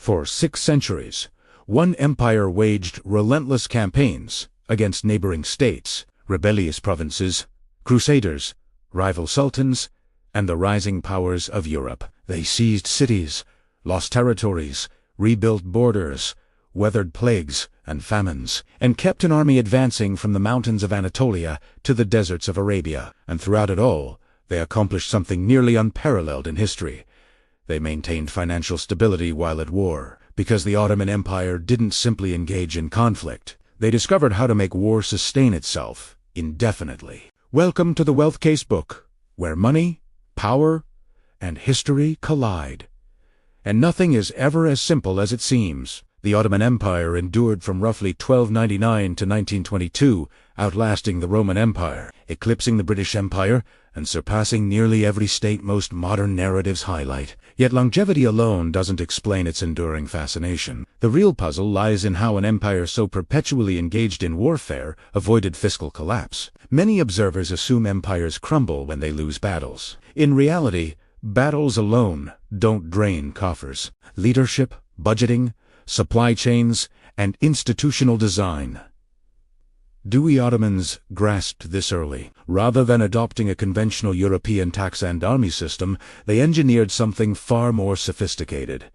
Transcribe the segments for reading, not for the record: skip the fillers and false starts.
For 6 centuries, one empire waged relentless campaigns against neighboring states, rebellious provinces, crusaders, rival sultans, and the rising powers of Europe. They seized cities, lost territories, rebuilt borders, weathered plagues and famines, and kept an army advancing from the mountains of Anatolia to the deserts of Arabia. And throughout it all, they accomplished something nearly unparalleled in history. They maintained financial stability while at war, because the Ottoman Empire didn't simply engage in conflict. They discovered how to make war sustain itself indefinitely. Welcome to the Wealth Casebook, where money, power, and history collide. And nothing is ever as simple as it seems. The Ottoman Empire endured from roughly 1299 to 1922, outlasting the Roman Empire, eclipsing the British Empire, and surpassing nearly every state most modern narratives highlight. Yet longevity alone doesn't explain its enduring fascination. The real puzzle lies in how an empire so perpetually engaged in warfare avoided fiscal collapse. Many observers assume empires crumble when they lose battles. In reality, battles alone don't drain coffers. Leadership, budgeting, supply chains, and institutional design. Do we Ottomans grasped this early? Rather than adopting a conventional European tax and army system, they engineered something far more sophisticated,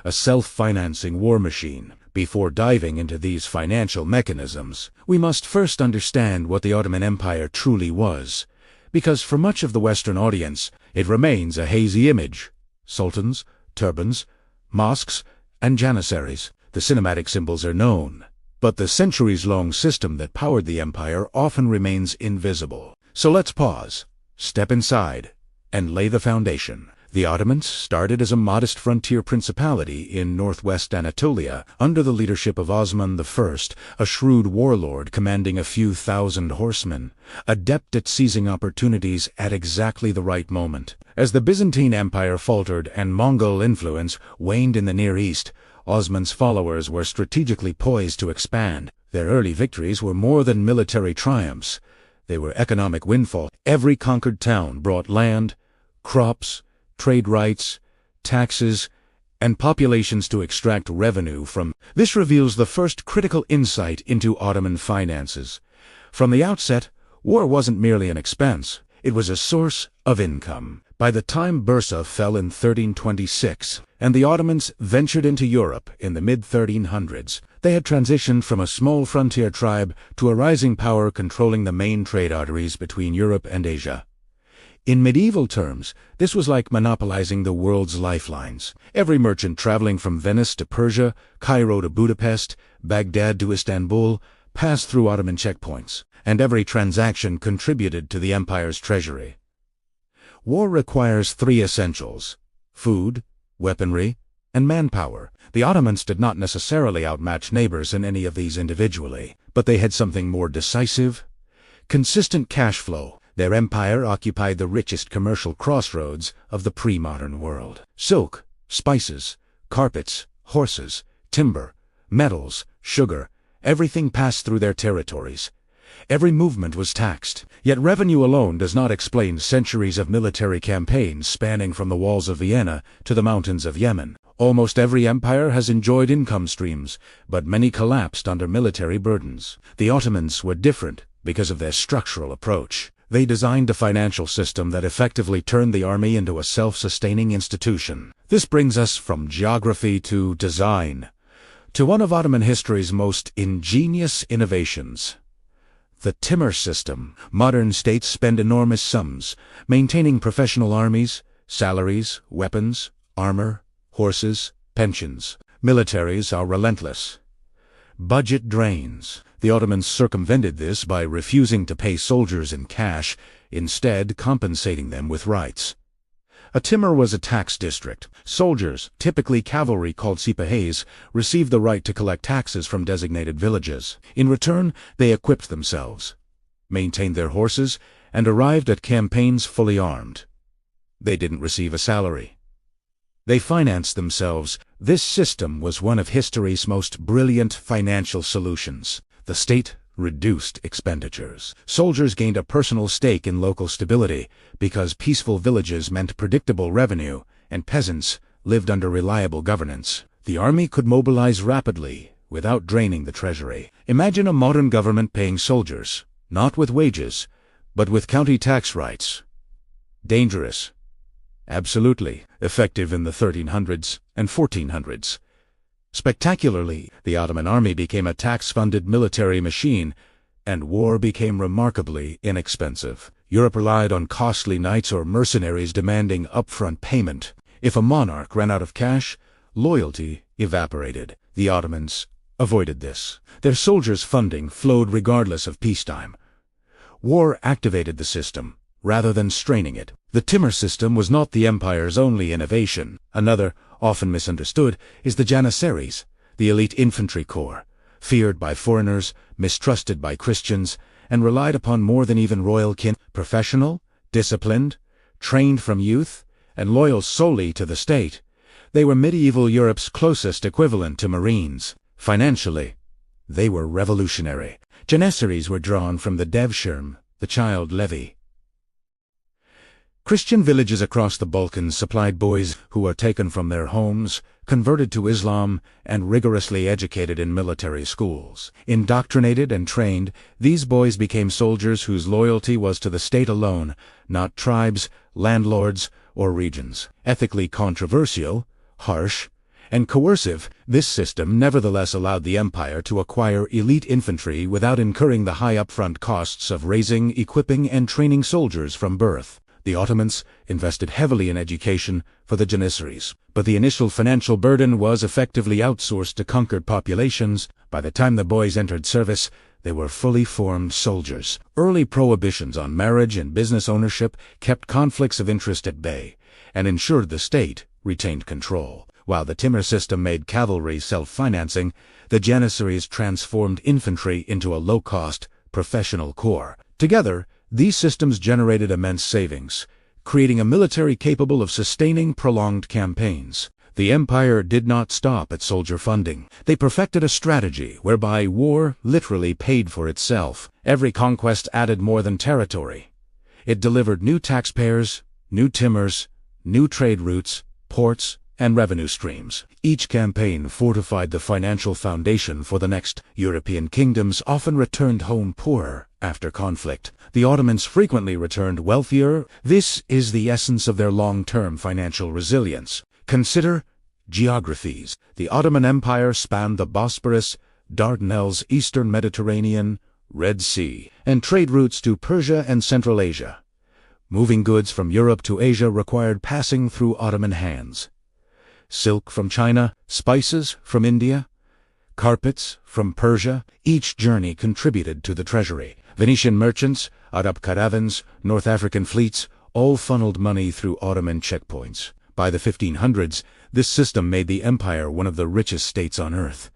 a self-financing war machine. Before diving into these financial mechanisms, we must first understand what the Ottoman Empire truly was, because for much of the Western audience, it remains a hazy image. Sultans, turbans, mosques, and janissaries. The cinematic symbols are known, but the centuries-long system that powered the empire often remains invisible. So let's pause, step inside, and lay the foundation. The Ottomans started as a modest frontier principality in northwest Anatolia under the leadership of Osman I, a shrewd warlord commanding a few thousand horsemen, adept at seizing opportunities at exactly the right moment. As the Byzantine Empire faltered and Mongol influence waned in the Near East, Osman's followers were strategically poised to expand. Their early victories were more than military triumphs. They were economic windfall. Every conquered town brought land, crops, trade rights, taxes, and populations to extract revenue from. This reveals the first critical insight into Ottoman finances. From the outset, war wasn't merely an expense. It was a source of income. By the time Bursa fell in 1326, and the Ottomans ventured into Europe in the mid-1300s, they had transitioned from a small frontier tribe to a rising power controlling the main trade arteries between Europe and Asia. In medieval terms, this was like monopolizing the world's lifelines. Every merchant traveling from Venice to Persia, Cairo to Budapest, Baghdad to Istanbul, passed through Ottoman checkpoints, and every transaction contributed to the empire's treasury. War requires 3 essentials: food, weaponry, and manpower. The Ottomans did not necessarily outmatch neighbors in any of these individually, but they had something more decisive: consistent cash flow. Their empire occupied the richest commercial crossroads of the pre-modern world. Silk, spices, carpets, horses, timber, metals, sugar, everything passed through their territories. Every movement was taxed. Yet revenue alone does not explain centuries of military campaigns spanning from the walls of Vienna to the mountains of Yemen. Almost every empire has enjoyed income streams, but many collapsed under military burdens. The Ottomans were different because of their structural approach. They designed a financial system that effectively turned the army into a self-sustaining institution. This brings us from geography to design, to one of Ottoman history's most ingenious innovations: the timur system. Modern states spend enormous sums maintaining professional armies, salaries, weapons, armor, horses, pensions. Militaries are relentless. Budget drains. The Ottomans circumvented this by refusing to pay soldiers in cash, instead compensating them with rights. A timur was a tax district. Soldiers, typically cavalry called sipahes, received the right to collect taxes from designated villages. In return, they equipped themselves, maintained their horses, and arrived at campaigns fully armed. They didn't receive a salary. They financed themselves. This system was one of history's most brilliant financial solutions. The state reduced expenditures. Soldiers gained a personal stake in local stability because peaceful villages meant predictable revenue, and peasants lived under reliable governance. The army could mobilize rapidly, without draining the treasury. Imagine a modern government paying soldiers, not with wages, but with county tax rights. Dangerous. Absolutely effective in the 1300s and 1400s. Spectacularly, the Ottoman army became a tax-funded military machine, and war became remarkably inexpensive. Europe relied on costly knights or mercenaries demanding upfront payment. If a monarch ran out of cash, loyalty evaporated. The Ottomans avoided this. Their soldiers' funding flowed regardless of peacetime. War activated the system, rather than straining it. The timur system was not the empire's only innovation. Another, often misunderstood, is the janissaries, the elite infantry corps, feared by foreigners, mistrusted by Christians, and relied upon more than even royal kin. Professional, disciplined, trained from youth, and loyal solely to the state, they were medieval Europe's closest equivalent to Marines. Financially, they were revolutionary. Janissaries were drawn from the devshirm, the child levy. Christian villages across the Balkans supplied boys who were taken from their homes, converted to Islam, and rigorously educated in military schools. Indoctrinated and trained, these boys became soldiers whose loyalty was to the state alone, not tribes, landlords, or regions. Ethically controversial, harsh, and coercive, this system nevertheless allowed the empire to acquire elite infantry without incurring the high upfront costs of raising, equipping, and training soldiers from birth. The Ottomans invested heavily in education for the Janissaries, but the initial financial burden was effectively outsourced to conquered populations. By the time the boys entered service, they were fully formed soldiers. Early prohibitions on marriage and business ownership kept conflicts of interest at bay and ensured the state retained control. While the timur system made cavalry self-financing, the Janissaries transformed infantry into a low-cost, professional corps. Together, these systems generated immense savings, creating a military capable of sustaining prolonged campaigns. The empire did not stop at soldier funding. They perfected a strategy whereby war literally paid for itself. Every conquest added more than territory. It delivered new taxpayers, new timurs, new trade routes, ports, and revenue streams. Each campaign fortified the financial foundation for the next. European kingdoms often returned home poorer after conflict. The Ottomans frequently returned wealthier. This is the essence of their long-term financial resilience. Consider geographies. The Ottoman Empire spanned the Bosporus, Dardanelles, Eastern Mediterranean, Red Sea, and trade routes to Persia and Central Asia. Moving goods from Europe to Asia required passing through Ottoman hands. Silk from China, spices from India, carpets from Persia, each journey contributed to the treasury. Venetian merchants, Arab caravans, North African fleets, all funneled money through Ottoman checkpoints. By the 1500s, this system made the empire one of the richest states on earth.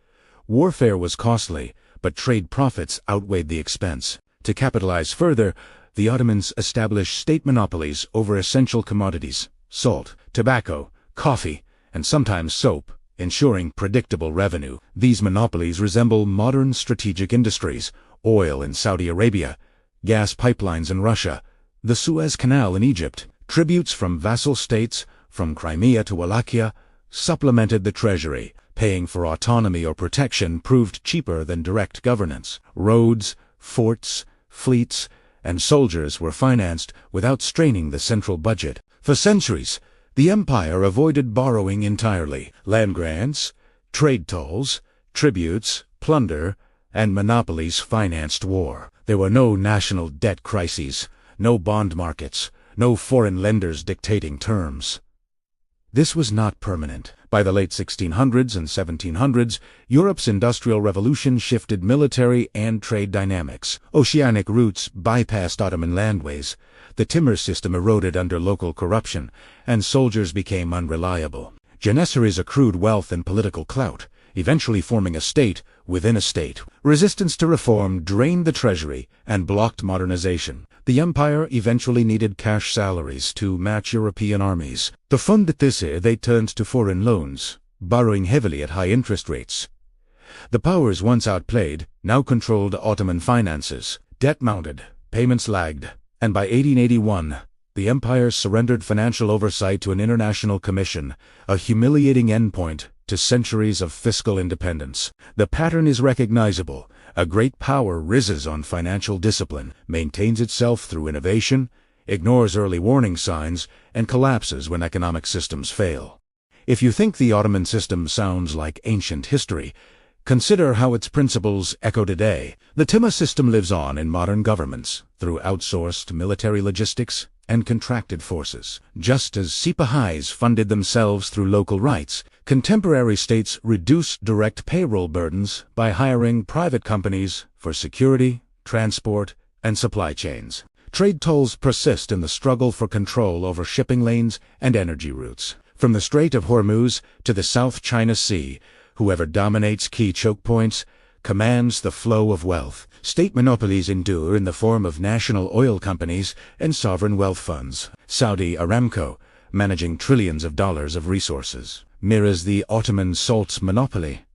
Warfare was costly, but trade profits outweighed the expense. To capitalize further, the Ottomans established state monopolies over essential commodities, salt, tobacco, coffee, and sometimes soap, ensuring predictable revenue. These monopolies resemble modern strategic industries: oil in Saudi Arabia, gas pipelines in Russia, the Suez Canal in Egypt. Tributes from vassal states, from Crimea to Wallachia, supplemented the treasury. Paying for autonomy or protection proved cheaper than direct governance. Roads, forts, fleets, and soldiers were financed without straining the central budget. For centuries, the empire avoided borrowing entirely. Land grants, trade tolls, tributes, plunder, and monopolies financed war. There were no national debt crises, no bond markets, no foreign lenders dictating terms. This was not permanent. By the late 1600s and 1700s, Europe's Industrial Revolution shifted military and trade dynamics. Oceanic routes bypassed Ottoman landways. The timur system eroded under local corruption, and soldiers became unreliable. Janissaries accrued wealth and political clout, eventually forming a state within a state. Resistance to reform drained the treasury and blocked modernization. The empire eventually needed cash salaries to match European armies. To fund this, they turned to foreign loans, borrowing heavily at high interest rates. The powers once outplayed now controlled Ottoman finances. Debt mounted, payments lagged, and by 1881, the empire surrendered financial oversight to an international commission, a humiliating endpoint to centuries of fiscal independence. The pattern is recognizable. A great power rises on financial discipline, maintains itself through innovation, ignores early warning signs, and collapses when economic systems fail. If you think the Ottoman system sounds like ancient history, consider how its principles echo today. The Timur system lives on in modern governments through outsourced military logistics and contracted forces. Just as Sipahis funded themselves through local rights, contemporary states reduced direct payroll burdens by hiring private companies for security, transport, and supply chains. Trade tolls persist in the struggle for control over shipping lanes and energy routes. From the Strait of Hormuz to the South China Sea, whoever dominates key choke points commands the flow of wealth. State monopolies endure in the form of national oil companies and sovereign wealth funds. Saudi Aramco, managing trillions of dollars of resources, mirrors the Ottoman salts monopoly,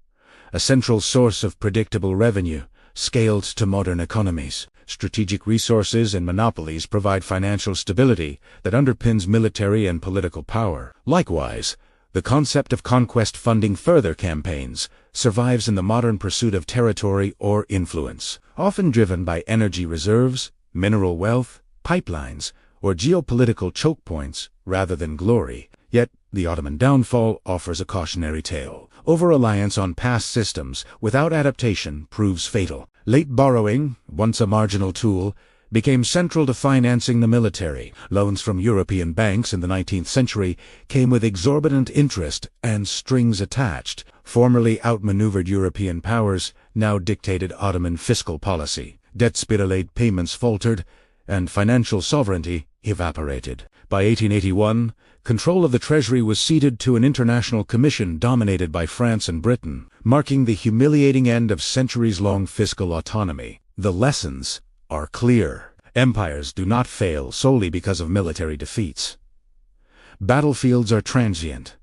a central source of predictable revenue, scaled to modern economies. Strategic resources and monopolies provide financial stability that underpins military and political power. Likewise, the concept of conquest funding further campaigns survives in the modern pursuit of territory or influence, often driven by energy reserves, mineral wealth, pipelines, or geopolitical choke points rather than glory. Yet, the Ottoman downfall offers a cautionary tale. Over-reliance on past systems without adaptation proves fatal. Late borrowing, once a marginal tool, became central to financing the military. Loans from European banks in the 19th century came with exorbitant interest and strings attached. Formerly outmaneuvered European powers now dictated Ottoman fiscal policy. Debt spiraled, payments faltered, and financial sovereignty evaporated. By 1881, control of the treasury was ceded to an international commission dominated by France and Britain, marking the humiliating end of centuries-long fiscal autonomy. The lessons are clear. Empires do not fail solely because of military defeats. Battlefields are transient,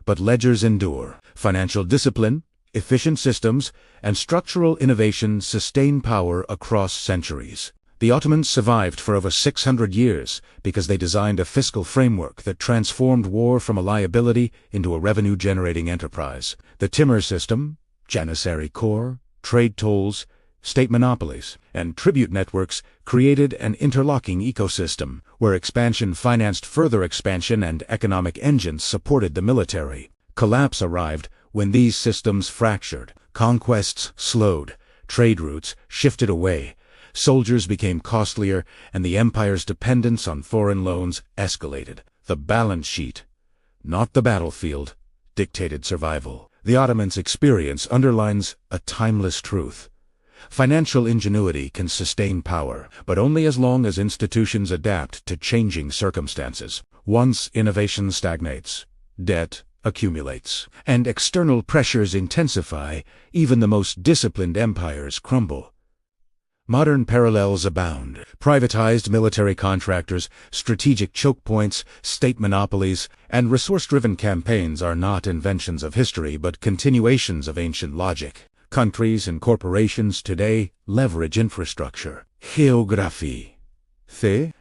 but ledgers endure. Financial discipline, efficient systems, and structural innovation sustain power across centuries. The Ottomans survived for over 600 years because they designed a fiscal framework that transformed war from a liability into a revenue-generating enterprise. The Timur system, Janissary Corps, trade tolls, state monopolies, and tribute networks created an interlocking ecosystem where expansion financed further expansion and economic engines supported the military. Collapse arrived when these systems fractured. Conquests slowed, trade routes shifted away, soldiers became costlier, and the empire's dependence on foreign loans escalated. The balance sheet, not the battlefield, dictated survival. The Ottomans' experience underlines a timeless truth. Financial ingenuity can sustain power, but only as long as institutions adapt to changing circumstances. Once innovation stagnates, debt accumulates, and external pressures intensify, even the most disciplined empires crumble. Modern parallels abound. Privatized military contractors, strategic choke points, state monopolies, and resource-driven campaigns are not inventions of history but continuations of ancient logic. Countries and corporations today leverage infrastructure, geography,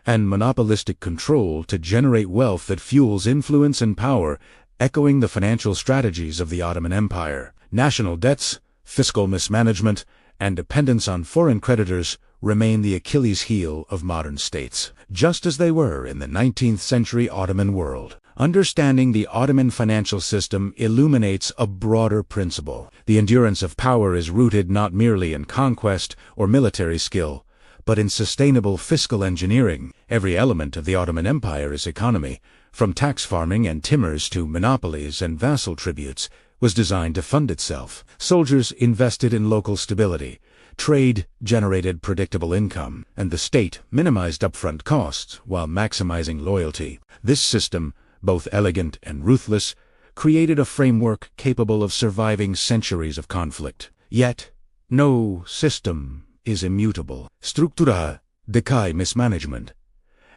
and monopolistic control to generate wealth that fuels influence and power, echoing the financial strategies of the Ottoman Empire. National debts, fiscal mismanagement, and dependence on foreign creditors remain the Achilles heel of modern states, just as they were in the 19th century Ottoman world. Understanding the Ottoman financial system illuminates a broader principle. The endurance of power is rooted not merely in conquest or military skill, but in sustainable fiscal engineering. Every element of the Ottoman Empire's economy, from tax farming and timurs to monopolies and vassal tributes, was designed to fund itself. Soldiers invested in local stability, trade generated predictable income, and the state minimized upfront costs while maximizing loyalty. This system, both elegant and ruthless, created a framework capable of surviving centuries of conflict. Yet, no system is immutable. Structura, decay, mismanagement,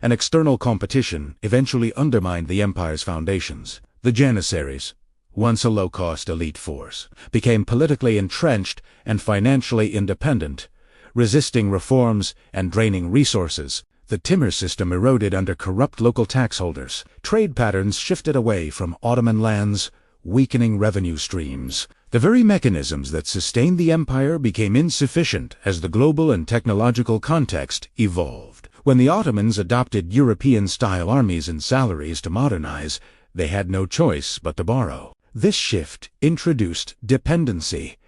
and external competition eventually undermined the empire's foundations. The Janissaries, once a low-cost elite force, became politically entrenched and financially independent, resisting reforms and draining resources. The Timur system eroded under corrupt local tax holders. Trade patterns shifted away from Ottoman lands, weakening revenue streams. The very mechanisms that sustained the empire became insufficient as the global and technological context evolved. When the Ottomans adopted European-style armies and salaries to modernize, they had no choice but to borrow. This shift introduced dependency,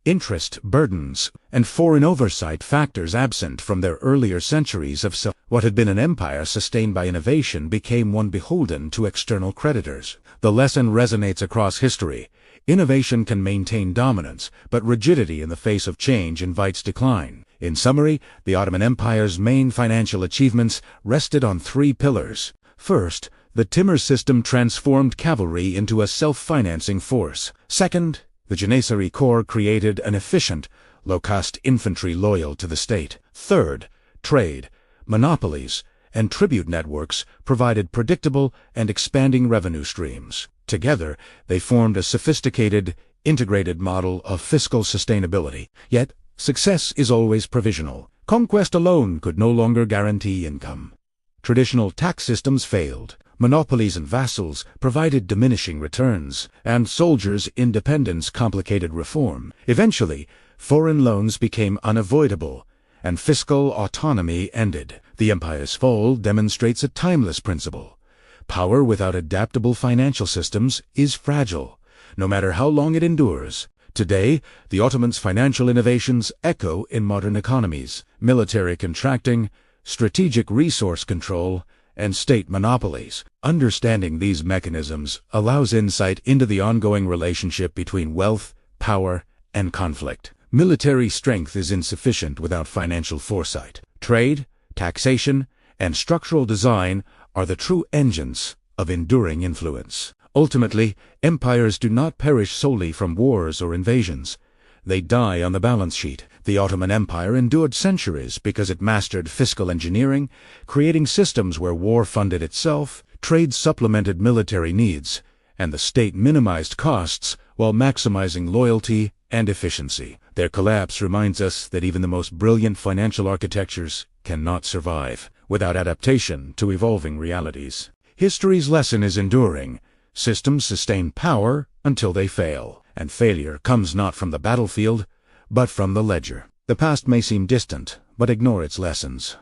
interest burdens, and foreign oversight factors absent from their earlier centuries of what had been an empire sustained by innovation became one beholden to external creditors. The lesson resonates across history. Innovation can maintain dominance, but rigidity in the face of change invites decline. In summary, the Ottoman Empire's main financial achievements rested on three pillars. First, the timur system transformed cavalry into a self-financing force. Second, the Janissary Corps created an efficient, low-cost infantry loyal to the state. Third, trade, monopolies, and tribute networks provided predictable and expanding revenue streams. Together, they formed a sophisticated, integrated model of fiscal sustainability. Yet, success is always provisional. Conquest alone could no longer guarantee income. Traditional tax systems failed. Monopolies and vassals provided diminishing returns, and soldiers' independence complicated reform. Eventually, foreign loans became unavoidable, and fiscal autonomy ended. The empire's fall demonstrates a timeless principle. Power without adaptable financial systems is fragile, no matter how long it endures. Today, the Ottomans' financial innovations echo in modern economies: military contracting, strategic resource control, and state monopolies. Understanding these mechanisms allows insight into the ongoing relationship between wealth, power, and conflict. Military strength is insufficient without financial foresight. Trade, taxation, and structural design are the true engines of enduring influence. Ultimately, empires do not perish solely from wars or invasions. They die on the balance sheet. The Ottoman Empire endured centuries because it mastered fiscal engineering, creating systems where war funded itself, trade supplemented military needs, and the state minimized costs while maximizing loyalty and efficiency. Their collapse reminds us that even the most brilliant financial architectures cannot survive without adaptation to evolving realities. History's lesson is enduring. Systems sustain power until they fail, and failure comes not from the battlefield, but from the ledger. The past may seem distant, but ignore its lessons,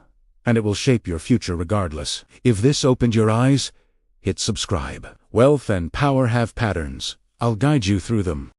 and it will shape your future regardless. If this opened your eyes, hit subscribe. Wealth and power have patterns. I'll guide you through them.